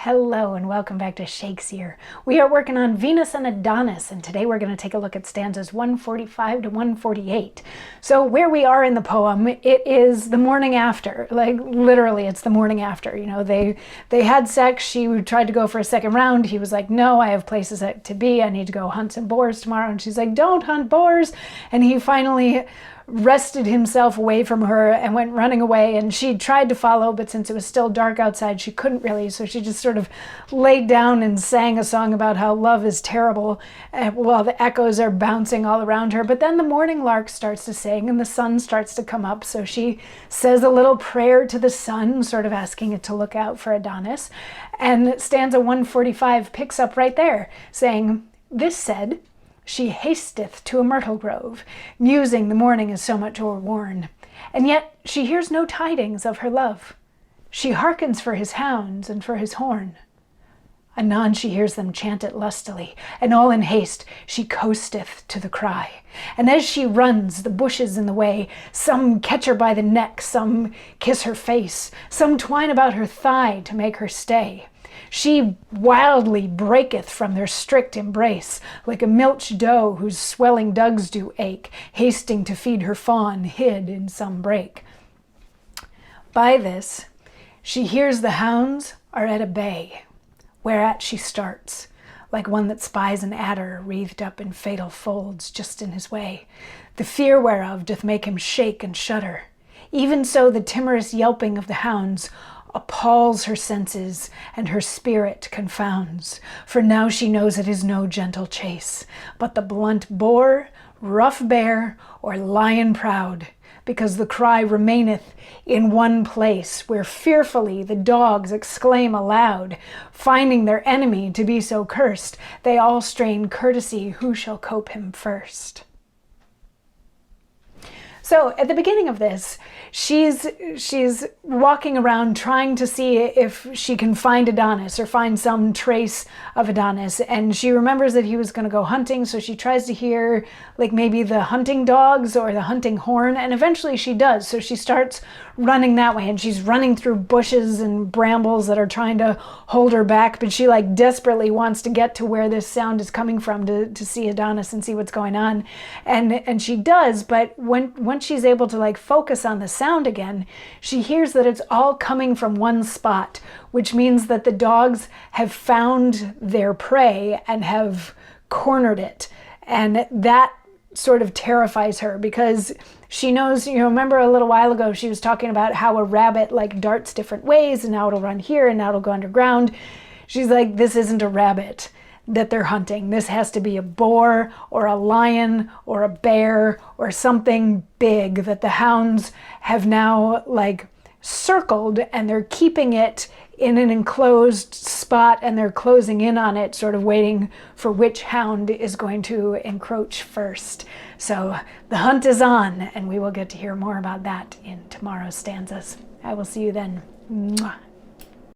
Hello and welcome back to Shakesyear. We are working on Venus and Adonis, and today we're going to take a look at stanzas 145 to 148. So where we are in the poem, it is the morning after. Like literally, it's the morning after. You know, they had sex. She tried to go for a second round. He was like, "No, I have places to be. I need to go hunt some boars tomorrow." And she's like, "Don't hunt boars." And he finally wrested himself away from her and went running away, and she tried to follow, but since it was still dark outside, she couldn't really, so she just sort of laid down and sang a song about how love is terrible while the echoes are bouncing all around her. But then the morning lark starts to sing and the sun starts to come up, so she says a little prayer to the sun, sort of asking it to look out for Adonis. And stanza 145 picks up right there, saying, "This said, she hasteth to a myrtle grove, musing the morning is so much o'erworn. And yet she hears no tidings of her love. She hearkens for his hounds and for his horn. Anon she hears them chant it lustily, and all in haste she coasteth to the cry. And as she runs, the bushes in the way, some catch her by the neck, some kiss her face, some twine about her thigh to make her stay. She wildly breaketh from their strict embrace, like a milch doe whose swelling dugs do ache, hasting to feed her fawn hid in some brake. By this, she hears the hounds are at a bay, whereat she starts, like one that spies an adder wreathed up in fatal folds just in his way, the fear whereof doth make him shake and shudder. Even so the timorous yelping of the hounds appalls her senses and her spirit confounds, for now she knows it is no gentle chase, but the blunt boar, rough bear, or lion proud, because the cry remaineth in one place, where fearfully the dogs exclaim aloud, finding their enemy to be so cursed, they all strain courtesy, who shall cope him first. So at the beginning of this, she's walking around trying to see if she can find Adonis or find some trace of Adonis. And she remembers that he was going to go hunting, so she tries to hear like maybe the hunting dogs or the hunting horn, and eventually she does. So she starts running that way, and she's running through bushes and brambles that are trying to hold her back, but she like desperately wants to get to where this sound is coming from to see Adonis and see what's going on. And she does, but once she's able to like focus on the sound again, she hears that it's all coming from one spot, which means that the dogs have found their prey and have cornered it. And that sort of terrifies her, because she knows, you know, remember a little while ago she was talking about how a rabbit like darts different ways, and now it'll run here and now it'll go underground. She's like, this isn't a rabbit that they're hunting. This has to be a boar or a lion or a bear or something big that the hounds have now like circled, and they're keeping it in an enclosed spot, and they're closing in on it, sort of waiting for which hound is going to encroach first. So the hunt is on, and we will get to hear more about that in tomorrow's stanzas. I will see you then. Mwah.